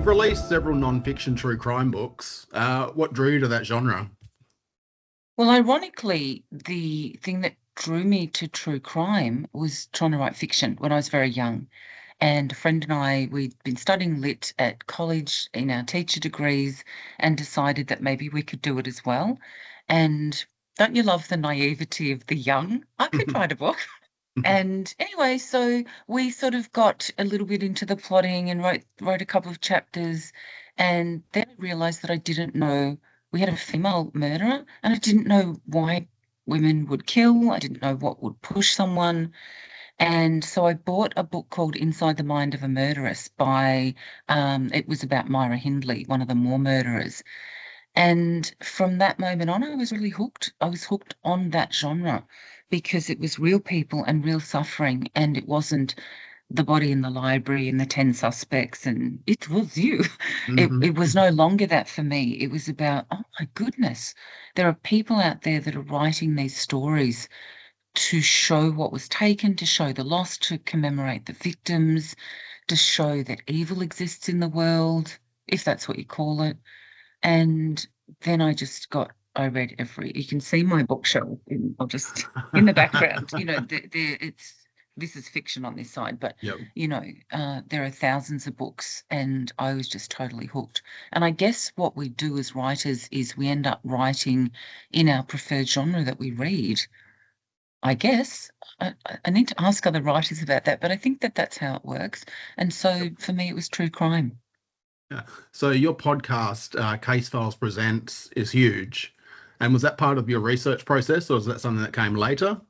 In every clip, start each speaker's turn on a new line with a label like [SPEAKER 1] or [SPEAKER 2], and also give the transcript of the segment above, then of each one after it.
[SPEAKER 1] released several non-fiction true crime books. What drew you to that genre?
[SPEAKER 2] Well, ironically, the thing that drew me to true crime was trying to write fiction when I was very young. And a friend and I, we'd been studying lit at college in our teacher degrees and decided that maybe we could do it as well. And don't you love the naivety of the young? I could write a book. And anyway, so we sort of got a little bit into the plotting and wrote a couple of chapters, and then I realized that I didn't know we had a female murderer, and I didn't know why women would kill. I didn't know what would push someone. And so I bought a book called Inside the Mind of a Murderess by, it was about Myra Hindley, one of the Moor murderers. And from that moment on, I was really hooked. I was hooked on that genre because it was real people and real suffering, and it wasn't the body in the library and the 10 suspects, and it was you. It,
[SPEAKER 1] Hmm.
[SPEAKER 2] it was no longer that for me. It was about, oh my goodness, there are people out there that are writing these stories to show what was taken, to show the loss, to commemorate the victims, to show that evil exists in the world, if that's what you call it. And then I read you can see my bookshelf I'll just, in the background, this is fiction on this side, but,
[SPEAKER 1] Yep.
[SPEAKER 2] there are thousands of books and I was just totally hooked. And I guess what we do as writers is we end up writing in our preferred genre that we read. I guess I need to ask other writers about that, but I think that that's how it works. And so for me, it was true crime.
[SPEAKER 1] Yeah. So your podcast, Case Files Presents, is huge. And was that part of your research process, or was that something that came later?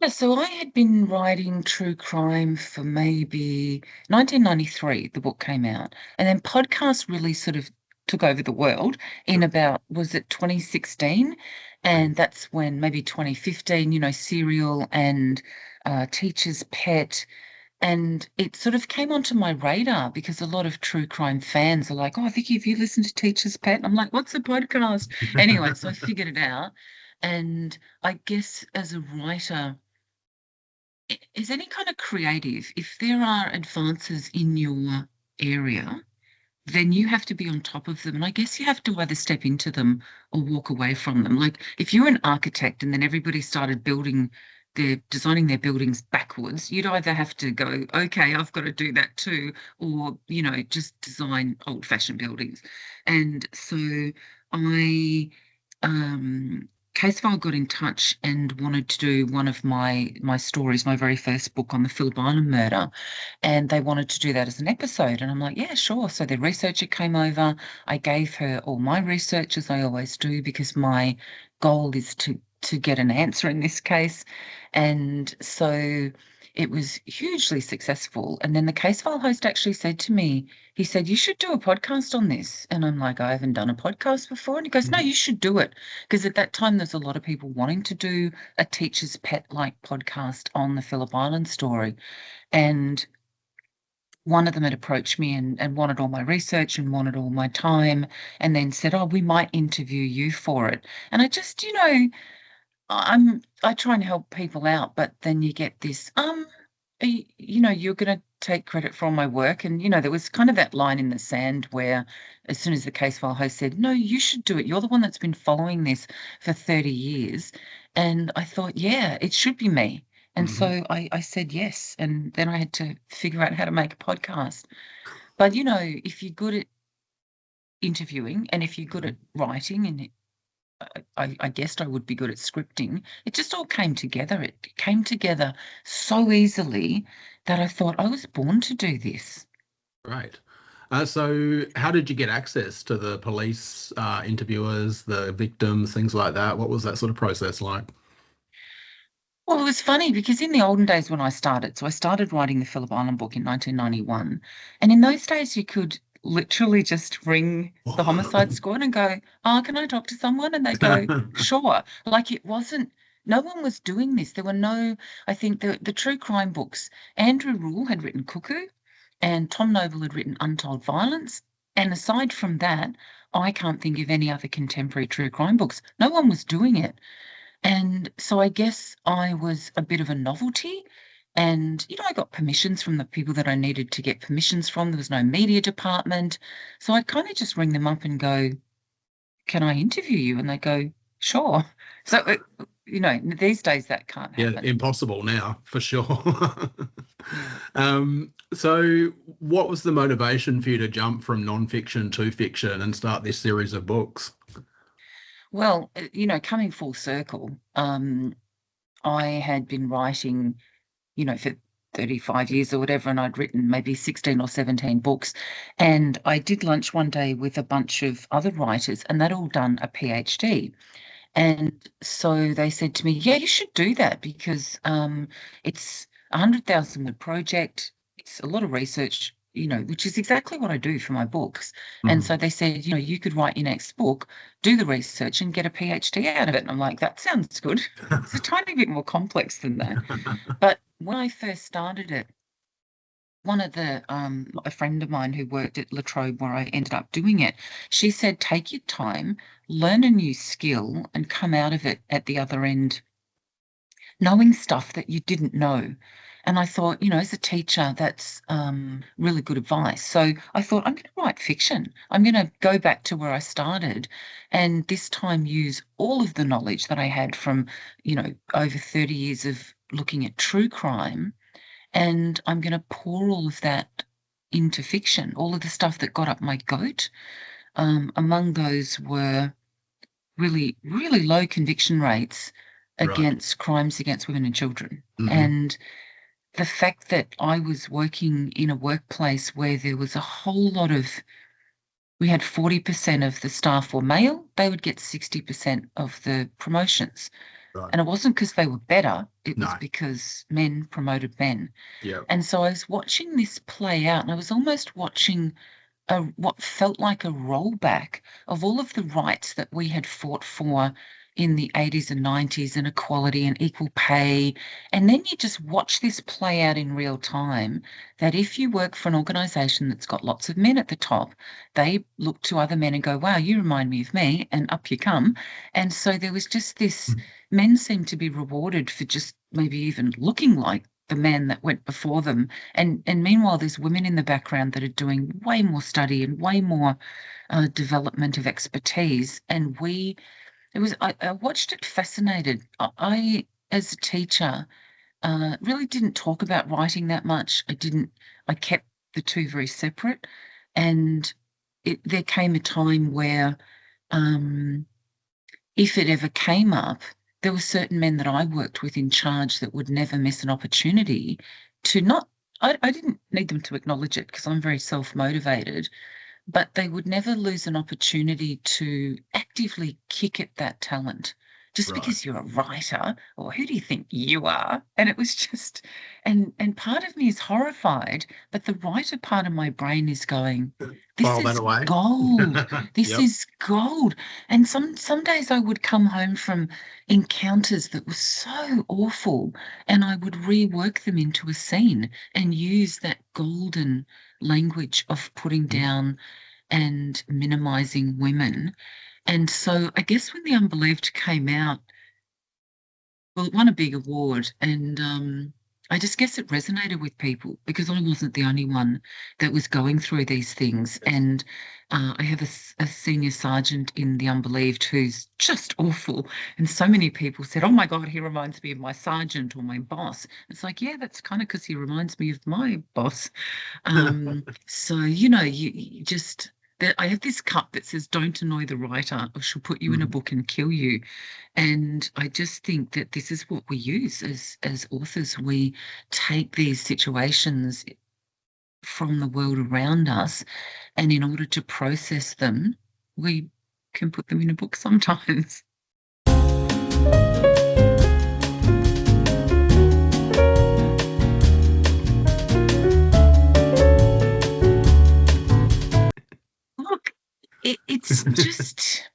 [SPEAKER 2] Yeah, so I had been writing true crime for maybe 1993, the book came out. And then podcasts really sort of took over the world in
[SPEAKER 1] Yep.
[SPEAKER 2] about, was it 2016?
[SPEAKER 1] Right.
[SPEAKER 2] And that's when maybe 2015, Serial and Teacher's Pet. And it sort of came onto my radar because a lot of true crime fans are like, oh, Vicky, have you listened to Teacher's Pet? I'm like, what's a podcast? Anyway, so I figured it out. And I guess as a writer, is any kind of creative, if there are advances in your area, then you have to be on top of them. And I guess you have to either step into them or walk away from them. Like if you're an architect and then everybody started designing their buildings backwards, you'd either have to go, okay, I've got to do that too, or, just design old-fashioned buildings. And so I Casefile got in touch and wanted to do one of my stories, my very first book on the Phillip Island murder, and they wanted to do that as an episode. And I'm like, yeah, sure. So the researcher came over. I gave her all my research, as I always do, because my goal is to get an answer in this case. And so it was hugely successful. And then the case file host actually said to me, he said, you should do a podcast on this. And I'm like, I haven't done a podcast before. And he goes, no, you should do it. Because at that time, there's a lot of people wanting to do a teacher's pet like podcast on the Phillip Island story. And one of them had approached me and wanted all my research and wanted all my time, and then said, oh, we might interview you for it. And I just, I try and help people out, but then you get this, you're going to take credit for all my work. And, there was kind of that line in the sand where as soon as the case file host said, no, you should do it. You're the one that's been following this for 30 years. And I thought, yeah, it should be me. And
[SPEAKER 1] Hmm.
[SPEAKER 2] so I said yes. And then I had to figure out how to make a podcast. But, if you're good at interviewing and if you're good at writing and I guessed I would be good at scripting. It just all came together. It came together so easily that I thought I was born to do this.
[SPEAKER 1] Right. So how did you get access to the police, interviewers, the victims, things like that? What was that sort of process like?
[SPEAKER 2] Well, it was funny because in the olden days when I started, so I started writing the Phillip Island book in 1991, and in those days you could literally just ring the homicide squad and go, oh, can I talk to someone? And they go, sure. Like it wasn't, no one was doing this. There were no, I think the true crime books, Andrew Rule had written Cuckoo and Tom Noble had written Untold Violence. And aside from that, I can't think of any other contemporary true crime books. No one was doing it. And so I guess I was a bit of a novelty. And, I got permissions from the people that I needed to get permissions from. There was no media department. So I'd kind of just ring them up and go, can I interview you? And they go, sure. So, these days that can't
[SPEAKER 1] Yeah,
[SPEAKER 2] happen.
[SPEAKER 1] impossible now for sure.
[SPEAKER 2] Yeah.
[SPEAKER 1] So what was the motivation for you to jump from non-fiction to fiction and start this series of books?
[SPEAKER 2] Well, coming full circle, I had been writing, for 35 years or whatever, and I'd written maybe 16 or 17 books. And I did lunch one day with a bunch of other writers, and they'd all done a PhD. And so they said to me, yeah, you should do that because it's a 100,000 word project. It's a lot of research, which is exactly what I do for my books. And
[SPEAKER 1] Mhm.
[SPEAKER 2] so they said, you could write your next book, do the research and get a PhD out of it. And I'm like, that sounds good. It's a tiny bit more complex than that. But when I first started it, one of the a friend of mine who worked at La Trobe where I ended up doing it, she said, take your time, learn a new skill, and come out of it at the other end knowing stuff that you didn't know. And I thought, as a teacher, that's really good advice. So I thought, I'm going to write fiction. I'm going to go back to where I started and this time use all of the knowledge that I had from, over 30 years of looking at true crime, and I'm going to pour all of that into fiction, all of the stuff that got up my goat. Among those were really, really low conviction rates
[SPEAKER 1] Right.
[SPEAKER 2] against crimes against women and children.
[SPEAKER 1] Hmm.
[SPEAKER 2] And the fact that I was working in a workplace where there was a whole lot of, we had 40% of the staff were male, they would get 60% of the promotions.
[SPEAKER 1] Right.
[SPEAKER 2] And it wasn't because they were better, it was
[SPEAKER 1] No.
[SPEAKER 2] because men promoted men.
[SPEAKER 1] Yeah.
[SPEAKER 2] And so I was watching this play out, and I was almost watching what felt like a rollback of all of the rights that we had fought for in the 80s and 90s, and equality and equal pay. And then you just watch this play out in real time, that if you work for an organisation that's got lots of men at the top, they look to other men and go, wow, you remind me of me, and up you come. And so there was just this, men seem to be rewarded for just maybe even looking like the man that went before them. And meanwhile, there's women in the background that are doing way more study and way more development of expertise. And I watched it fascinated. As a teacher, really didn't talk about writing that much. I kept the two very separate. And there came a time where, um, if it ever came up, there were certain men that I worked with in charge that would never miss an opportunity to not, I didn't need them to acknowledge it because I'm very self-motivated, but they would never lose an opportunity to actively kick at that talent. Just
[SPEAKER 1] Right.
[SPEAKER 2] because you're a writer, or who do you think you are? And it was just, and part of me is horrified, but the writer part of my brain is going, this
[SPEAKER 1] File that
[SPEAKER 2] is
[SPEAKER 1] away.
[SPEAKER 2] gold. This
[SPEAKER 1] Yep.
[SPEAKER 2] is gold. And some days I would come home from encounters that were so awful, and I would rework them into a scene and use that golden language of putting down and minimizing women. And so I guess when The Unbelieved came out, well, it won a big award, and I just guess it resonated with people because I wasn't the only one that was going through these things. And I have a senior sergeant in The Unbelieved who's just awful. And so many people said, oh my God, he reminds me of my sergeant or my boss. It's like, yeah, that's kind of because he reminds me of my boss. So, you just, I have this cup that says, don't annoy the writer or she'll put you in a
[SPEAKER 1] Mhm.
[SPEAKER 2] book and kill you. And I just think that this is what we use as authors. We take these situations from the world around us, and in order to process them, we can put them in a book sometimes. Look, it's just,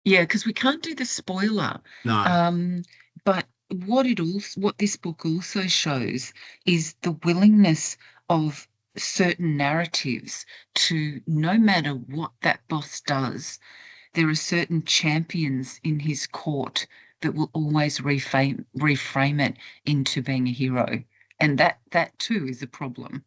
[SPEAKER 2] yeah, because we can't do the spoiler.
[SPEAKER 1] No.
[SPEAKER 2] Um, but what this book also shows is the willingness of certain narratives to, no matter what that boss does, there are certain champions in his court that will always reframe it into being a hero. And that too is a problem.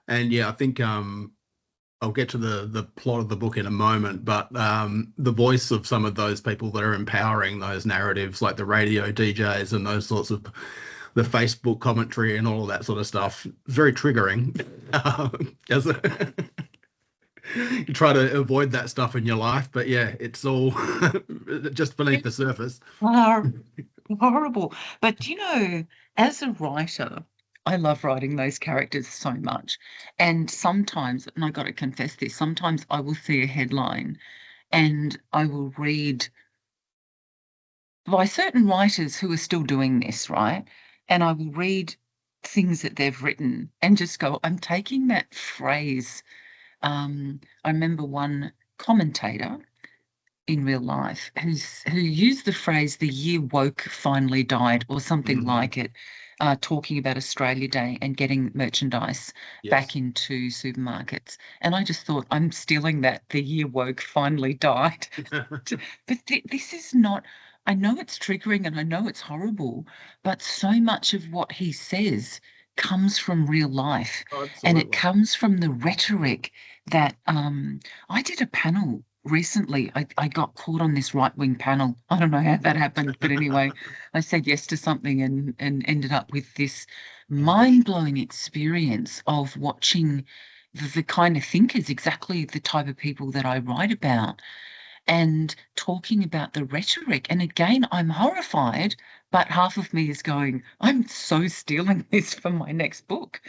[SPEAKER 1] And yeah, I think I'll get to the plot of the book in a moment, but the voice of some of those people that are empowering those narratives, like the radio DJs and those sorts of the Facebook commentary and all of that sort of stuff, very triggering. As a, you try to avoid that stuff in your life, but yeah, it's all just beneath the surface.
[SPEAKER 2] Hor- Horrible. But as a writer, I love writing those characters so much. And sometimes, and I got to confess this, sometimes I will see a headline and I will read by certain writers who are still doing this, right? And I will read things that they've written and just go, I'm taking that phrase. I remember one commentator in real life who used the phrase "the year woke finally died" or something
[SPEAKER 1] Mhm.
[SPEAKER 2] like it, talking about Australia Day and getting merchandise back
[SPEAKER 1] Yes.
[SPEAKER 2] into supermarkets. And I just thought, I'm stealing that. The year woke finally died. But this is not. I know it's triggering and I know it's horrible, but so much of what he says comes from real life,
[SPEAKER 1] Oh,
[SPEAKER 2] and it
[SPEAKER 1] absolutely.
[SPEAKER 2] comes from the rhetoric that I did a panel recently. I got caught on this right-wing panel. I don't know how that happened, but anyway, I said yes to something and ended up with this mind-blowing experience of watching the kind of thinkers, exactly the type of people that I write about, and talking about the rhetoric. And again, I'm horrified, but half of me is going, I'm so stealing this for my next book.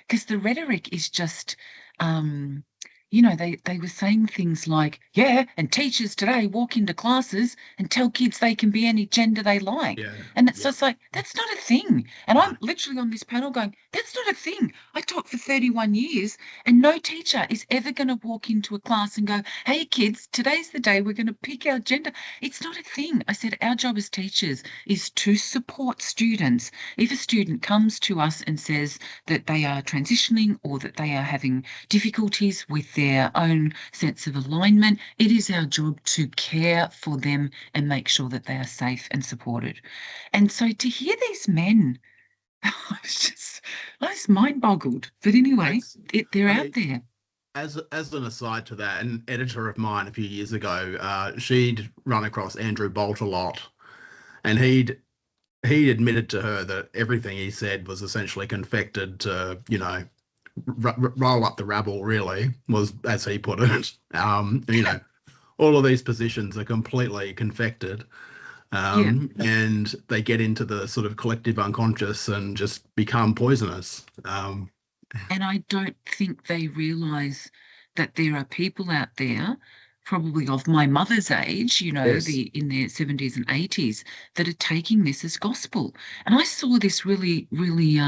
[SPEAKER 2] Because the rhetoric is just, um, they were saying things like, yeah, and teachers today walk into classes and tell kids they can be any gender they like.
[SPEAKER 1] Yeah.
[SPEAKER 2] And it's
[SPEAKER 1] Yeah.
[SPEAKER 2] just like, that's not a thing. And
[SPEAKER 1] No.
[SPEAKER 2] I'm literally on this panel going, that's not a thing. I taught for 31 years, and no teacher is ever going to walk into a class and go, hey, kids, today's the day we're going to pick our gender. It's not a thing. I said, our job as teachers is to support students. If a student comes to us and says that they are transitioning or that they are having difficulties with their own sense of alignment, it is our job to care for them and make sure that they are safe and supported. And so to hear these men, I was mind boggled. But anyway,
[SPEAKER 1] It's,
[SPEAKER 2] they're
[SPEAKER 1] I
[SPEAKER 2] out
[SPEAKER 1] mean,
[SPEAKER 2] there.
[SPEAKER 1] as an aside to that, an editor of mine a few years ago, she'd run across Andrew Bolt a lot, and he admitted to her that everything he said was essentially confected to, roll up the rabble. Really, was as he put it. All of these positions are completely confected,
[SPEAKER 2] Yeah.
[SPEAKER 1] and they get into the sort of collective unconscious and just become poisonous.
[SPEAKER 2] And I don't think they realize that there are people out there, probably of my mother's age,
[SPEAKER 1] Yes.
[SPEAKER 2] in their 70s and 80s, that are taking this as gospel. And I saw this really, really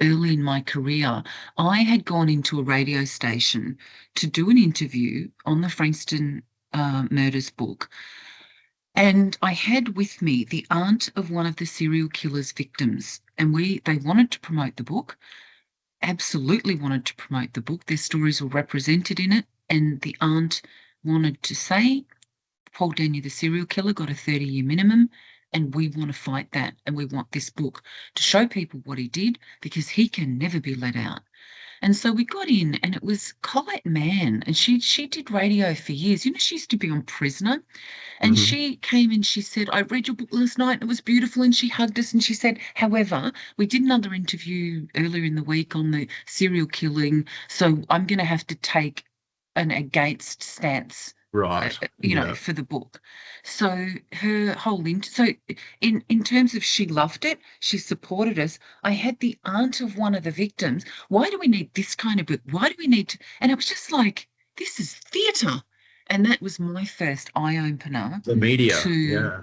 [SPEAKER 2] early in my career. I had gone into a radio station to do an interview on the Frankston murders book. And I had with me the aunt of one of the serial killer's victims. And they wanted to promote the book, absolutely wanted to promote the book. Their stories were represented in it, and the aunt wanted to say, Paul Denyer, the serial killer, got a 30-year minimum, and we want to fight that, and we want this book to show people what he did because he can never be let out. And so we got in, and it was Colette Mann, and she did radio for years. She used to be on Prisoner, and
[SPEAKER 1] Mhm.
[SPEAKER 2] she came and she said, I read your book last night and it was beautiful. And she hugged us and she said, however, we did another interview earlier in the week on the serial killing. So I'm going to have to take an against stance.
[SPEAKER 1] Right. Yeah.
[SPEAKER 2] For the book. So her whole so in terms of she loved it, she supported us. I had the aunt of one of the victims. Why do we need this kind of book? Why do we need to? And it was just like, this is theatre. And that was my first eye opener
[SPEAKER 1] The media.
[SPEAKER 2] to
[SPEAKER 1] Yeah.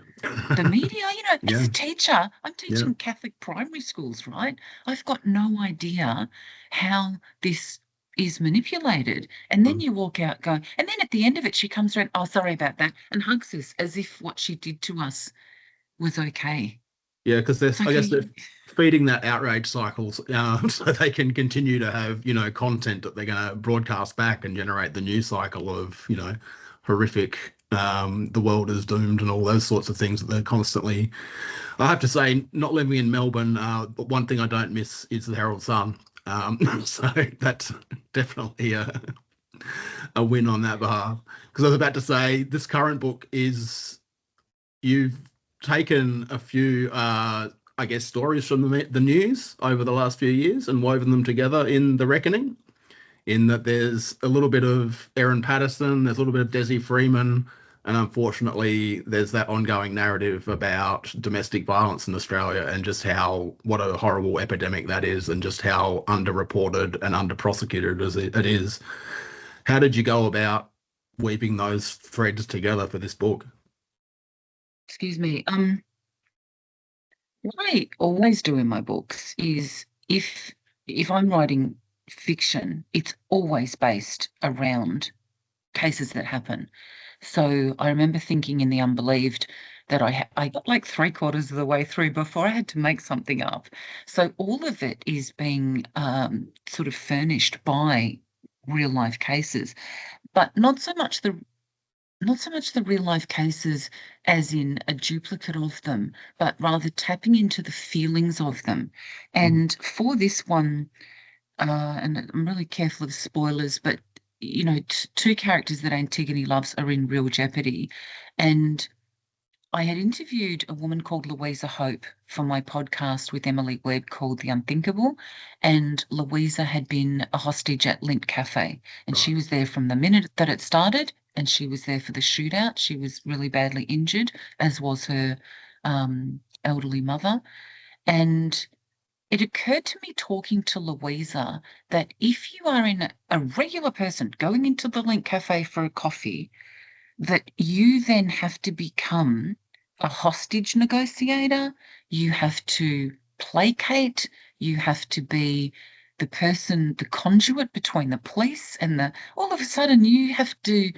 [SPEAKER 2] the media. As
[SPEAKER 1] Yeah.
[SPEAKER 2] a teacher, I'm
[SPEAKER 1] Yeah.
[SPEAKER 2] teaching Catholic primary schools, right? I've got no idea how this is manipulated. And then
[SPEAKER 1] Mm.
[SPEAKER 2] you walk out going, and then at the end of it, she comes around, oh, sorry about that, and hugs us as if what she did to us was okay.
[SPEAKER 1] Yeah, because
[SPEAKER 2] It's
[SPEAKER 1] I
[SPEAKER 2] like,
[SPEAKER 1] guess they're feeding that outrage cycles, so they can continue to have, content that they're going to broadcast back and generate the news cycle of, horrific the world is doomed and all those sorts of things that they're constantly. I have to say, not living in Melbourne, but one thing I don't miss is the Herald Sun. So that's definitely a win on that behalf. Because I was about to say, this current book is, you've taken a few, I guess, stories from the news over the last few years and woven them together in The Reckoning, in that there's a little bit of Erin Patterson, there's a little bit of Desi Freeman, and unfortunately, there's that ongoing narrative about domestic violence in Australia and just what a horrible epidemic that is, and just how underreported and under-prosecuted it is. How did you go about weaving those threads together for this book?
[SPEAKER 2] Excuse me. What I always do in my books is if I'm writing fiction, it's always based around cases that happen. So I remember thinking in The Unbelieved that I got like 3/4 of the way through before I had to make something up. So all of it is being sort of furnished by real life cases, but not so much the real life cases as in a duplicate of them, but rather tapping into the feelings of them. And for this one, and I'm really careful of spoilers, but two characters that Antigone loves are in real jeopardy. And I had interviewed a woman called Louisa Hope for my podcast with Emily Webb called The Unthinkable. And Louisa had been a hostage at Lint Cafe. And she was there from the minute that it started, and she was there for the shootout. She was really badly injured, as was her elderly mother. And it occurred to me talking to Louisa that if you are a regular person going into the Lint Cafe for a coffee, that you then have to become a hostage negotiator, you have to placate, you have to be the person, the conduit between the police and all of a sudden you have to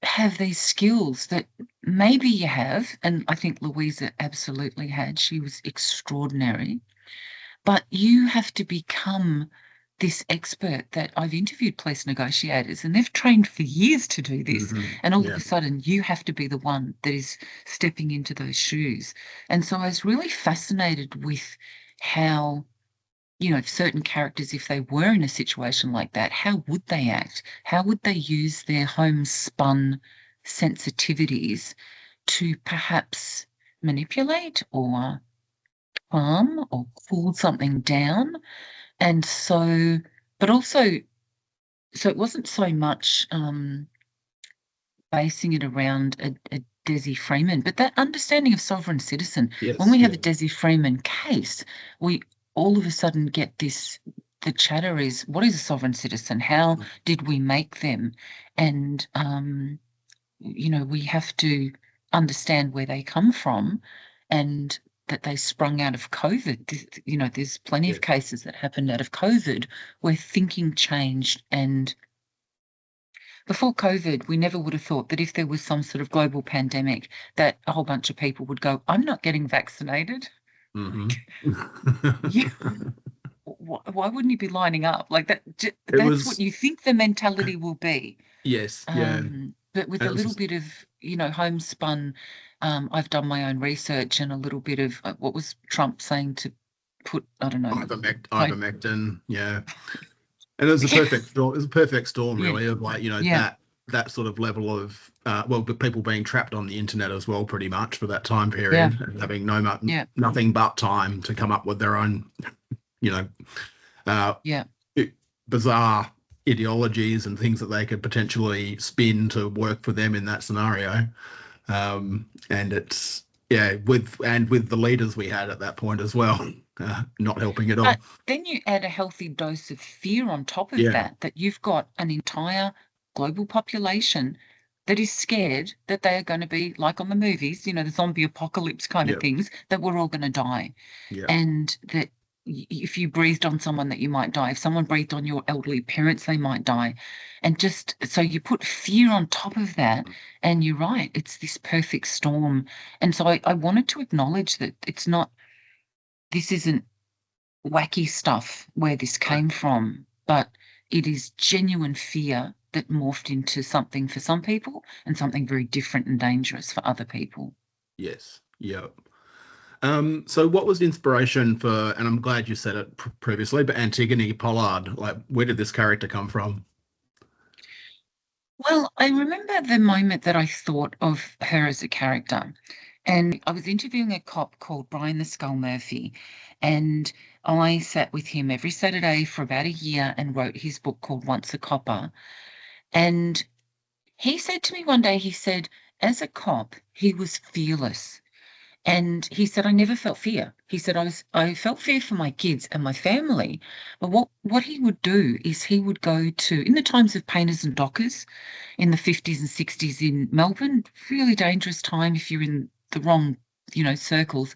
[SPEAKER 2] have these skills that maybe you have, and I think Louisa absolutely had. She was extraordinary. But you have to become this expert that I've interviewed police negotiators, and they've trained for years to do this. And all of a sudden, you have to be the one that is stepping into those shoes. And so I was really fascinated with how, certain characters, if they were in a situation like that, how would they act? How would they use their homespun sensitivities to perhaps manipulate or calm or cool something down? And so, but also, so it wasn't so much basing it around a Desi Freeman, but that understanding of sovereign citizen.
[SPEAKER 1] Yes,
[SPEAKER 2] when we have a Desi Freeman case, we all of a sudden get this, the chatter is, what is a sovereign citizen? How did we make them? And, we have to understand where they come from and that they sprung out of COVID. There's plenty of cases that happened out of COVID where thinking changed. And before COVID, we never would have thought that if there was some sort of global pandemic, that a whole bunch of people would go, I'm not getting vaccinated. Yeah. Why wouldn't you be lining up? Like that? That's what you think the mentality will be.
[SPEAKER 1] Yes,
[SPEAKER 2] But with a little bit of, homespun, I've done my own research and a little bit of what was Trump saying to put, I don't know.
[SPEAKER 1] Ivermectin, yeah. And it was a perfect storm. It was a perfect storm, really, of that sort of level of but people being trapped on the internet as well, pretty much for that time period, and having nothing but time to come up with their own, bizarre ideologies and things that they could potentially spin to work for them in that scenario. And it's with the leaders we had at that point as well, not helping at all.
[SPEAKER 2] But then you add a healthy dose of fear on top of that you've got an entire global population that is scared that they are going to be like on the movies, the zombie apocalypse kind of things, that we're all going to die. And that if you breathed on someone, that you might die. If someone breathed on your elderly parents, they might die. And just so you put fear on top of that, and you're right, it's this perfect storm. And so I wanted to acknowledge that this isn't wacky stuff where this came from, but it is genuine fear that morphed into something for some people and something very different and dangerous for other people.
[SPEAKER 1] Yes. Yeah. So what was the inspiration for, and I'm glad you said it previously, but Antigone Pollard, like where did this character come from?
[SPEAKER 2] Well, I remember the moment that I thought of her as a character. And I was interviewing a cop called Brian the Skull Murphy, and I sat with him every Saturday for about a year and wrote his book called Once a Copper. And he said to me one day, he said, as a cop, he was fearless. And he said, I never felt fear. He said, I felt fear for my kids and my family. But what he would do is he would go to, in the times of painters and dockers in the 50s and 60s in Melbourne, really dangerous time if you're in the wrong, circles.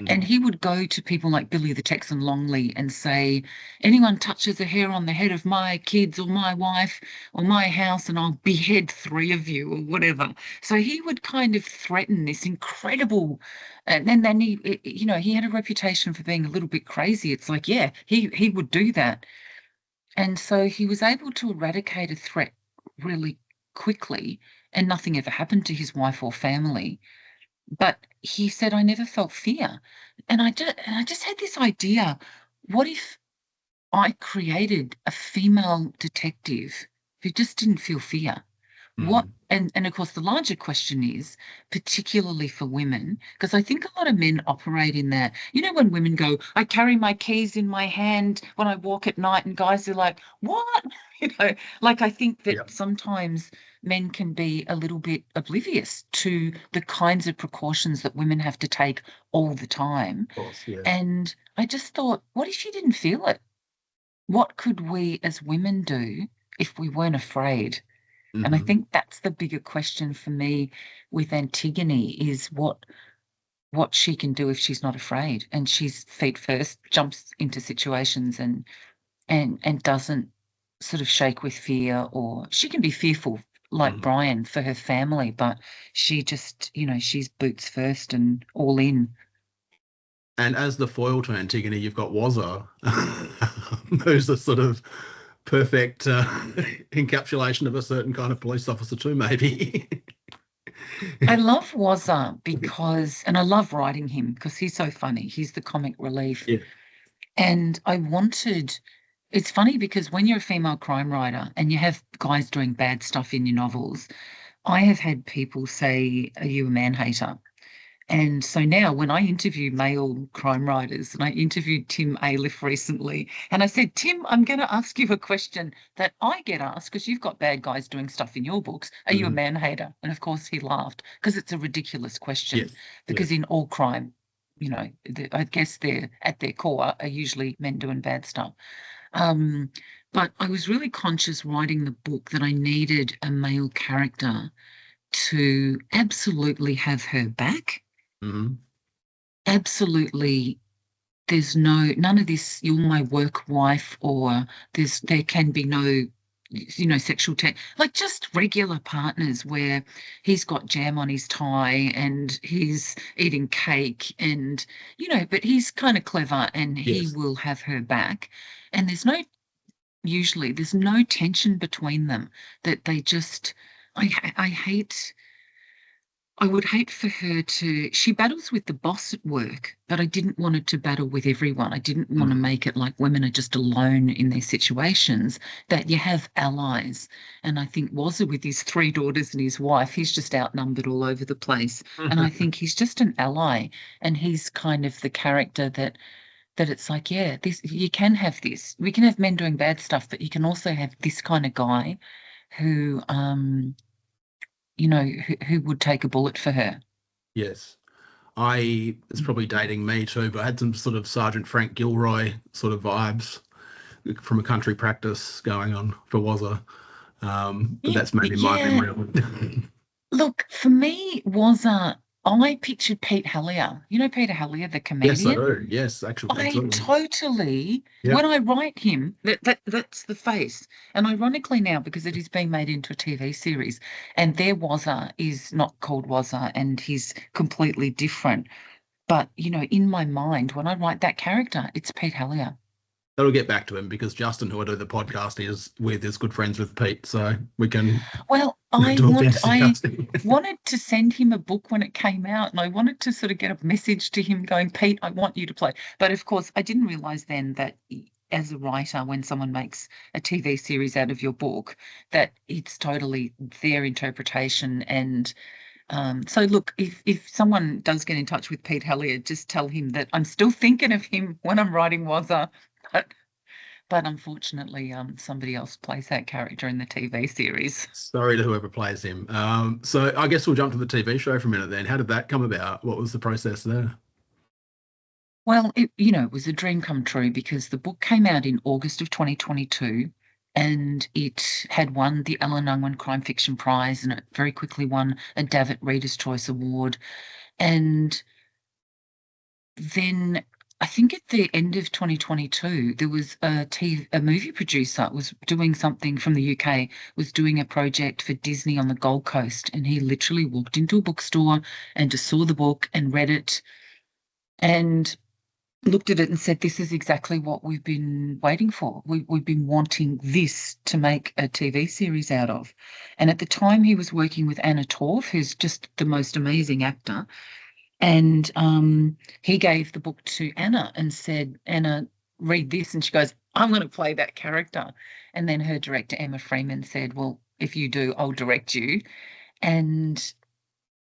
[SPEAKER 2] And
[SPEAKER 1] Mm.
[SPEAKER 2] he would go to people like Billy the Texan Longley and say, anyone touches a hair on the head of my kids or my wife or my house, and I'll behead 3 of you or whatever. So he would kind of threaten this incredible, and then he had a reputation for being a little bit crazy. It's like, yeah, he would do that. And so he was able to eradicate a threat really quickly, and nothing ever happened to his wife or family. But he said, I never felt fear. And I just had this idea, what if I created a female detective who just didn't feel fear? What
[SPEAKER 1] Mm.
[SPEAKER 2] and of course the larger question is, particularly for women, because I think a lot of men operate in that, when women go, I carry my keys in my hand when I walk at night, and guys are like, what? Like I think
[SPEAKER 1] Yeah,
[SPEAKER 2] that sometimes men can be a little bit oblivious to the kinds of precautions that women have to take all the time.
[SPEAKER 1] of course. Yeah.
[SPEAKER 2] And I just thought, what if you didn't feel it? What could we as women do if we weren't afraid? And I
[SPEAKER 1] Hmm.
[SPEAKER 2] think that's the bigger question for me with Antigone, is what she can do if she's not afraid and she's feet first, jumps into situations and doesn't sort of shake with fear, or she can be fearful like
[SPEAKER 1] Hmm.
[SPEAKER 2] Brian for her family, but she just, she's boots first and all in.
[SPEAKER 1] And as the foil to Antigone, you've got Wazza, who's the sort of perfect encapsulation of a certain kind of police officer too, maybe.
[SPEAKER 2] I love Wazza because, and I love writing him because he's so funny. He's the comic relief.
[SPEAKER 1] Yeah.
[SPEAKER 2] And it's funny because when you're a female crime writer and you have guys doing bad stuff in your novels, I have had people say, are you a man hater? And so now when I interview male crime writers, and I interviewed Tim Aliff recently, and I said, Tim, I'm going to ask you a question that I get asked because you've got bad guys doing stuff in your books. Are you a
[SPEAKER 1] Mhm.
[SPEAKER 2] man hater? And of course he laughed because it's a ridiculous question,
[SPEAKER 1] Yes.
[SPEAKER 2] because
[SPEAKER 1] Yes.
[SPEAKER 2] in all crime, I guess they're at their core are usually men doing bad stuff. Um, but I was really conscious writing the book that I needed a male character to absolutely have her back.
[SPEAKER 1] Hmm.
[SPEAKER 2] Absolutely, there's none of this, you're my work wife, or there can be no, sexual like just regular partners where he's got jam on his tie and he's eating cake and, but he's kind of clever and he
[SPEAKER 1] Yes.
[SPEAKER 2] will have her back. And there's no tension between them, that they just, I hate. I would hate for her to. She battles with the boss at work, but I didn't want her to battle with everyone. I didn't want to
[SPEAKER 1] Mhm.
[SPEAKER 2] make it like women are just alone in their situations, that you have allies. And I think Wazza, with his 3 daughters and his wife, he's just outnumbered all over the place. And I think he's just an ally. And he's kind of the character that it's like, yeah, this, you can have this. We can have men doing bad stuff, but you can also have this kind of guy who who would take a bullet for her.
[SPEAKER 1] Yes. It's probably dating me too, but I had some sort of Sergeant Frank Gilroy sort of vibes from a country practice going on for Wazza. But
[SPEAKER 2] Yeah,
[SPEAKER 1] that's maybe my
[SPEAKER 2] yeah.
[SPEAKER 1] memory of it.
[SPEAKER 2] Look, for me, I pictured Pete Hellier. You know Peter Hellier, the
[SPEAKER 1] Yes, I
[SPEAKER 2] comedian?
[SPEAKER 1] do. Yes, actually,
[SPEAKER 2] I
[SPEAKER 1] absolutely.
[SPEAKER 2] totally,
[SPEAKER 1] Yeah.
[SPEAKER 2] when I write him, that's the face. And ironically now, because it is being made into a TV series, and their Wazza is not called Wazza, and he's completely different. But, in my mind, when I write that character, it's Pete Hellier.
[SPEAKER 1] That'll get back to him because Justin, who I do the podcast is good friends with Pete, so we can
[SPEAKER 2] Well, I
[SPEAKER 1] do a fantasy
[SPEAKER 2] I
[SPEAKER 1] casting.
[SPEAKER 2] wanted to send him a book when it came out, and I wanted to sort of get a message to him going, Pete, I want you to play. But of course, I didn't realize then that as a writer, when someone makes a TV series out of your book, that it's totally their interpretation. And so look, if someone does get in touch with Pete Hellier, just tell him that I'm still thinking of him when I'm writing Wazza, but unfortunately, somebody else plays that character in the TV series.
[SPEAKER 1] Sorry to whoever plays him. So I guess we'll jump to the TV show for a minute then. How did that come about? What was the process there?
[SPEAKER 2] Well, it was a dream come true because the book came out in August of 2022 and it had won the Alan Unwin Crime Fiction Prize and it very quickly won a Davitt Reader's Choice Award. And then I think at the end of 2022, there was a movie producer was doing something from the UK, was doing a project for Disney on the Gold Coast, and he literally walked into a bookstore and just saw the book and read it and looked at it and said, this is exactly what we've been waiting for. We've been wanting this to make a TV series out of. And at the time he was working with Anna Torv, who's just the most amazing actor. And he gave the book to Anna and said, Anna, read this. And she goes, I'm going to play that character. And then her director, Emma Freeman, said, well, if you do, I'll direct you. And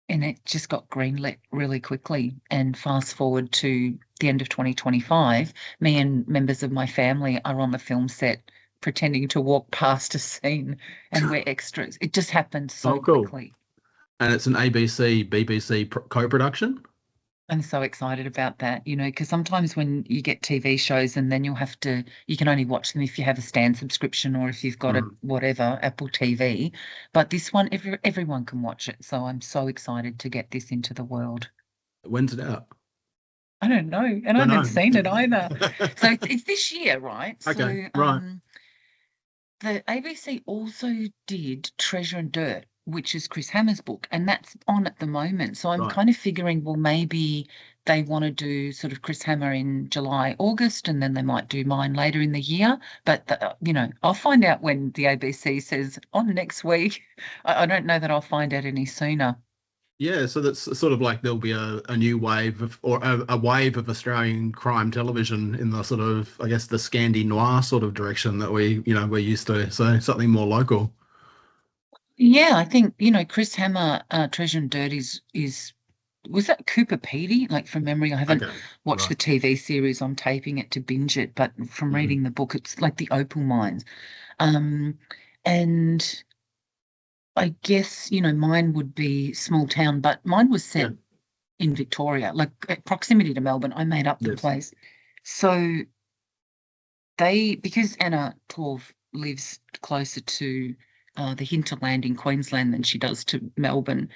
[SPEAKER 2] it just got greenlit really quickly. And fast forward to the end of 2025, me and members of my family are on the film set pretending to walk past a scene and we're extras. It just happened so quickly.
[SPEAKER 1] And it's an ABC-BBC co-production?
[SPEAKER 2] I'm so excited about that, because sometimes when you get TV shows and then you can only watch them if you have a Stan subscription or if you've got a whatever, Apple TV. But this one, everyone can watch it. So I'm so excited to get this into the world.
[SPEAKER 1] When's it out?
[SPEAKER 2] I don't know. And I haven't seen it either. So it's this year, right?
[SPEAKER 1] Okay,
[SPEAKER 2] so,
[SPEAKER 1] right.
[SPEAKER 2] The ABC also did Treasure and Dirt, which is Chris Hammer's book, and that's on at the moment. So I'm kind of figuring, well, maybe they want to do sort of Chris Hammer in July, August, and then they might do mine later in the year. But, I'll find out when the ABC says on next week. I don't know that I'll find out any sooner.
[SPEAKER 1] Yeah, so that's sort of like there'll be a new wave or a wave of Australian crime television in the sort of, I guess, the Scandi noir sort of direction that we're used to. So something more local.
[SPEAKER 2] Yeah, I think, Chris Hammer, Treasure and Dirt was that Cooper Petey? Like from memory, I haven't watched the TV series. I'm taping it to binge it, but from reading the book, it's like the Opal Mines. And I guess, mine would be small town, but mine was set in Victoria, like at proximity to Melbourne. I made up the place. So because Anna Torv lives closer to the hinterland in Queensland than she does to Melbourne,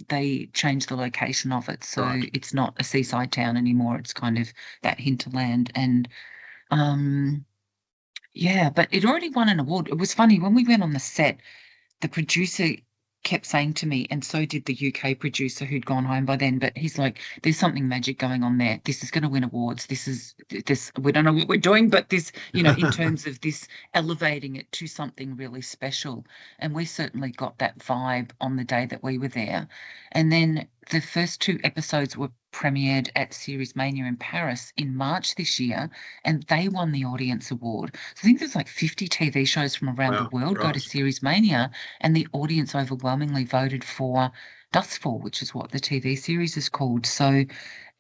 [SPEAKER 2] they changed the location of it. So it's not a seaside town anymore. It's kind of that hinterland. And but it already won an award. It was funny, when we went on the set, the producer kept saying to me, and so did the UK producer who'd gone home by then, but he's like, there's something magic going on there. This is going to win awards. This, we don't know what we're doing, but this, in terms of this elevating it to something really special. And we certainly got that vibe on the day that we were there. And then the first 2 episodes were premiered at Series Mania in Paris in March this year, and they won the audience award. So I think there's like 50 TV shows from around the world go to Series Mania, and the audience overwhelmingly voted for Dustfall, which is what the TV series is called. So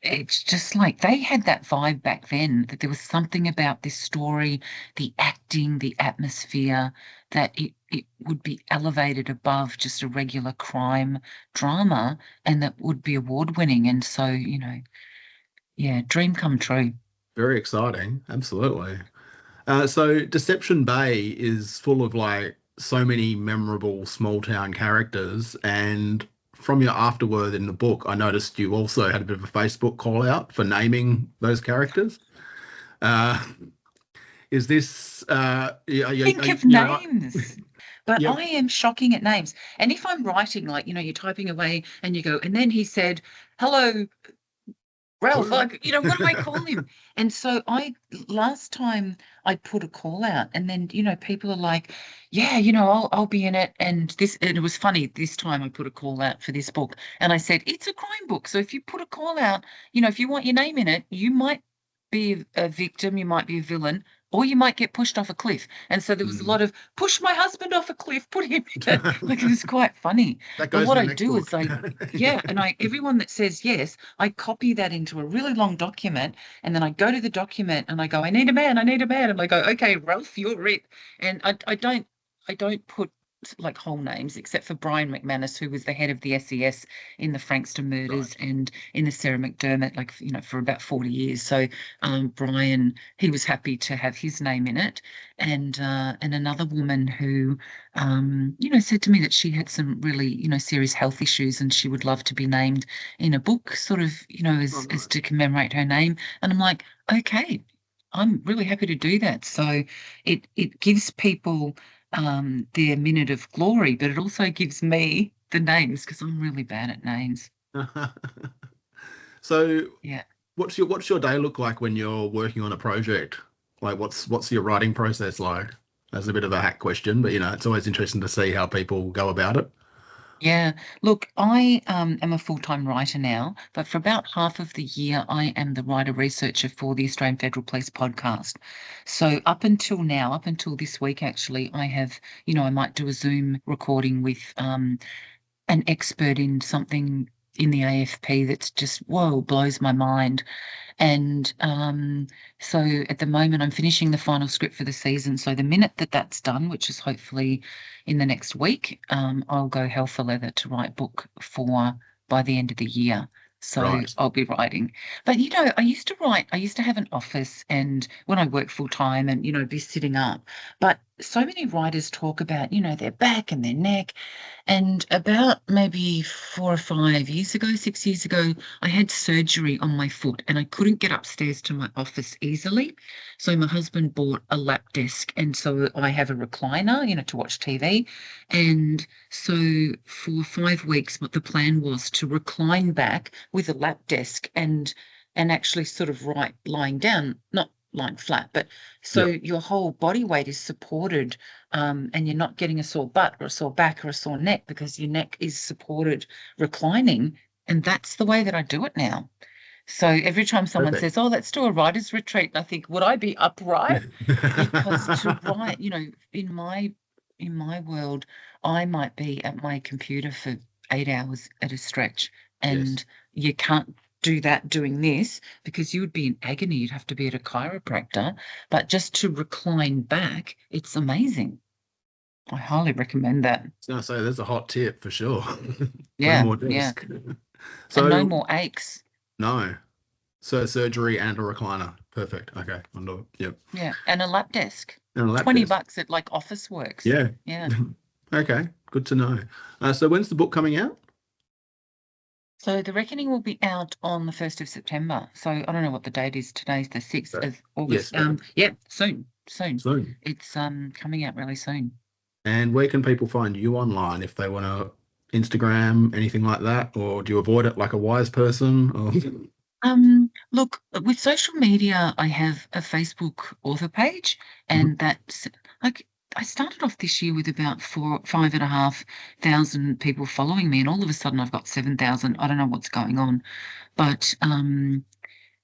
[SPEAKER 2] it's just like they had that vibe back then, that there was something about this story, the acting, the atmosphere, that it would be elevated above just a regular crime drama and that would be award-winning. And so, dream come true.
[SPEAKER 1] Very exciting. Absolutely. So Deception Bay is full of like so many memorable small town characters, and from your afterword in the book, I noticed you also had a bit of a Facebook call out for naming those characters. Is this
[SPEAKER 2] think of names? But I am shocking at names. And if I'm writing, like, you're typing away and you go, and then he said, hello, Ralph, like, what do I call him? And so last time I put a call out, and then, people are like, yeah, I'll be in it. And it was funny. This time I put a call out for this book, and I said, it's a crime book. So if you put a call out, if you want your name in it, you might be a victim, you might be a villain, or you might get pushed off a cliff. And so there was a lot of push my husband off a cliff, put him in it. Like, it was quite funny.
[SPEAKER 1] That
[SPEAKER 2] But
[SPEAKER 1] goes
[SPEAKER 2] what
[SPEAKER 1] in the
[SPEAKER 2] I
[SPEAKER 1] next
[SPEAKER 2] do
[SPEAKER 1] book.
[SPEAKER 2] is and everyone that says yes, I copy that into a really long document, and then I go to the document and I go, I need a man, and I go, okay, Ralph, you're it. And I don't put like whole names, except for Brian McManus, who was the head of the SES in the Frankster murders
[SPEAKER 1] Right.
[SPEAKER 2] and in the Sarah McDermott, like, for about 40 years. So Brian, he was happy to have his name in it. And another woman who said to me that she had some really, serious health issues, and she would love to be named in a book, sort of,
[SPEAKER 1] Oh,
[SPEAKER 2] as
[SPEAKER 1] nice.
[SPEAKER 2] to commemorate her name. And I'm like, okay, I'm really happy to do that. So it gives people their minute of glory, but it also gives me the names, because I'm really bad at names.
[SPEAKER 1] So
[SPEAKER 2] Yeah.
[SPEAKER 1] what's your day look like when you're working on a project? Like what's your writing process like? That's a bit of a hack question, but it's always interesting to see how people go about it.
[SPEAKER 2] Yeah. Look, I am a full-time writer now, but for about half of the year, I am the writer researcher for the Australian Federal Police podcast. So up until now, up until this week, actually, I have, I might do a Zoom recording with an expert in something in the AFP that's just, whoa, blows my mind. And so at the moment, I'm finishing the final script for the season. So the minute that that's done, which is hopefully in the next week, I'll go hell for leather to write book 4 by the end of the year. So
[SPEAKER 1] Right.
[SPEAKER 2] I'll be writing. But, I used to write, I used to have an office, and when I worked full time and, be sitting up. But so many writers talk about, their back and their neck. And about maybe 4 or 5 years ago, 6 years ago, I had surgery on my foot, and I couldn't get upstairs to my office easily. So my husband bought a lap desk, and so I have a recliner, to watch TV. And so for 5 weeks, what the plan was to recline back with a lap desk and actually sort of lying down, not lying flat, but so
[SPEAKER 1] Yep.
[SPEAKER 2] your whole body weight is supported, and you're not getting a sore butt or a sore back or a sore neck, because your neck is supported reclining. And that's the way that I do it now. So every time someone
[SPEAKER 1] Perfect.
[SPEAKER 2] says, oh, let's do a writer's retreat, I think, would I be upright? Because to write, in my world, I might be at my computer for 8 hours at a stretch,
[SPEAKER 1] Yes.
[SPEAKER 2] and you can't do that doing this, because you would be in agony. You'd have to be at a chiropractor. But just to recline back, it's amazing. I highly recommend that.
[SPEAKER 1] I was gonna say there's a hot tip for sure. No
[SPEAKER 2] Yeah,
[SPEAKER 1] more
[SPEAKER 2] yeah.
[SPEAKER 1] desk.
[SPEAKER 2] And no
[SPEAKER 1] So
[SPEAKER 2] more aches.
[SPEAKER 1] no. So surgery and a recliner. Perfect. Okay. Yep.
[SPEAKER 2] Yeah. And a lap desk.
[SPEAKER 1] And a lap
[SPEAKER 2] 20
[SPEAKER 1] desk.
[SPEAKER 2] bucks at like Office Works.
[SPEAKER 1] Yeah.
[SPEAKER 2] Yeah.
[SPEAKER 1] Okay. Good to know. So when's the book coming out?
[SPEAKER 2] So The Reckoning will be out on the 1st of September. So I don't know what the date is. Today's the 6th of
[SPEAKER 1] Yes.
[SPEAKER 2] August. Yeah, soon.
[SPEAKER 1] Soon.
[SPEAKER 2] It's coming out really soon.
[SPEAKER 1] And where can people find you online if they want to Instagram, anything like that? Or do you avoid it like a wise person? Or...
[SPEAKER 2] Look, with social media, I have a Facebook author page, and that's like, I started off this year with about 5,500 people following me, and all of a sudden I've got 7,000. I don't know what's going on, but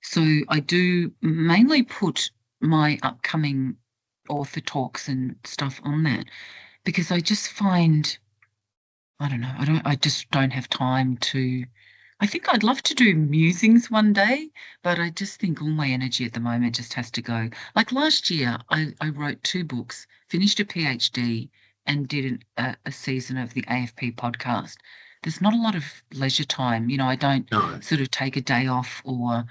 [SPEAKER 2] so I do mainly put my upcoming author talks and stuff on that, because I just find, I don't know, I just don't have time to. I think I'd love to do musings one day, but I just think all my energy at the moment just has to go. Like last year, I wrote 2 books, finished a PhD, and did a season of the AFP podcast. There's not a lot of leisure time. I don't
[SPEAKER 1] No.
[SPEAKER 2] sort of take a day off, or,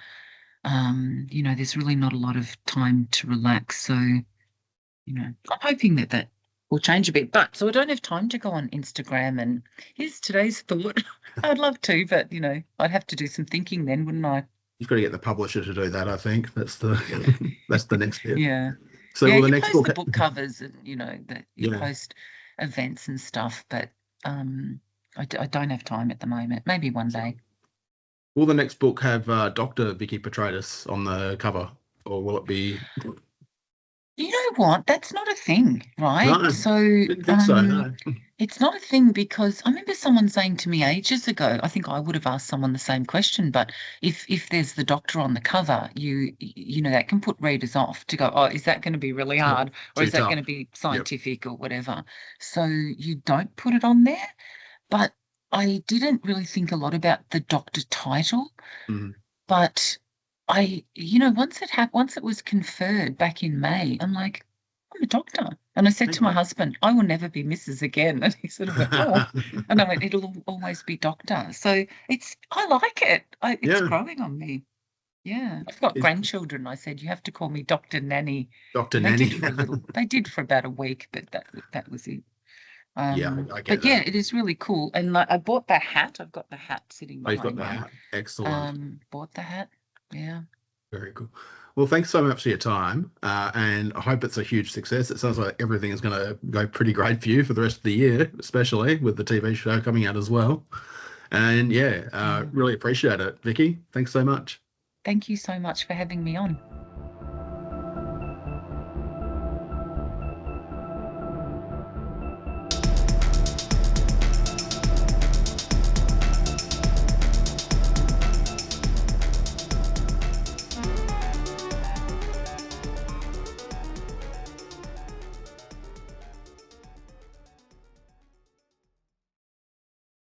[SPEAKER 2] there's really not a lot of time to relax. So, I'm hoping that will change a bit. But so I don't have time to go on Instagram and here's today's thought. I'd love to, but I'd have to do some thinking then, wouldn't I?
[SPEAKER 1] You've got to get the publisher to do that, I think. That's the that's the next bit.
[SPEAKER 2] Yeah.
[SPEAKER 1] So
[SPEAKER 2] Yeah,
[SPEAKER 1] will the
[SPEAKER 2] you
[SPEAKER 1] next
[SPEAKER 2] post
[SPEAKER 1] book
[SPEAKER 2] the book covers, and that you
[SPEAKER 1] yeah.
[SPEAKER 2] post events and stuff, but I don't have time at the moment. Maybe one day.
[SPEAKER 1] Will the next book have Dr. Vikki Petraitis on the cover, or will it be?
[SPEAKER 2] You know what? That's not a thing, right?
[SPEAKER 1] No,
[SPEAKER 2] So,
[SPEAKER 1] didn't think so. No.
[SPEAKER 2] it's not a thing because I remember someone saying to me ages ago, I think I would have asked someone the same question, but if there's the doctor on the cover, you know, that can put readers off to go, oh, is that going to be really
[SPEAKER 1] Yeah,
[SPEAKER 2] hard or
[SPEAKER 1] too
[SPEAKER 2] is that going
[SPEAKER 1] tough.
[SPEAKER 2] to be
[SPEAKER 1] Yep.
[SPEAKER 2] scientific or whatever? So you don't put it on there. But I didn't really think a lot about the doctor title.
[SPEAKER 1] Mm.
[SPEAKER 2] But once it was conferred back in May, I'm like, I'm a doctor. And I said to my
[SPEAKER 1] Okay.
[SPEAKER 2] husband, I will never be Mrs. again. And he sort of went, oh. And I went, always be doctor. So I like it. It's
[SPEAKER 1] Yeah.
[SPEAKER 2] growing on me. Yeah. I've got
[SPEAKER 1] Is
[SPEAKER 2] grandchildren. I said, you have to call me Dr. Nanny.
[SPEAKER 1] Dr.
[SPEAKER 2] And they
[SPEAKER 1] Nanny.
[SPEAKER 2] did for a little, they did for about a week, but that was it.
[SPEAKER 1] Yeah, I get
[SPEAKER 2] But yeah,
[SPEAKER 1] that.
[SPEAKER 2] it is really cool. And like, I bought the hat. I've got the hat sitting
[SPEAKER 1] Oh, you've got
[SPEAKER 2] behind me.
[SPEAKER 1] that. Excellent.
[SPEAKER 2] Bought the hat. Yeah.
[SPEAKER 1] Very cool. Well, thanks so much for your time, and I hope it's a huge success. It sounds like everything is going to go pretty great for you for the rest of the year, especially with the TV show coming out as well. And yeah,
[SPEAKER 2] Yeah.
[SPEAKER 1] really appreciate it, Vikki. Thanks so much.
[SPEAKER 2] Thank you so much for having me on.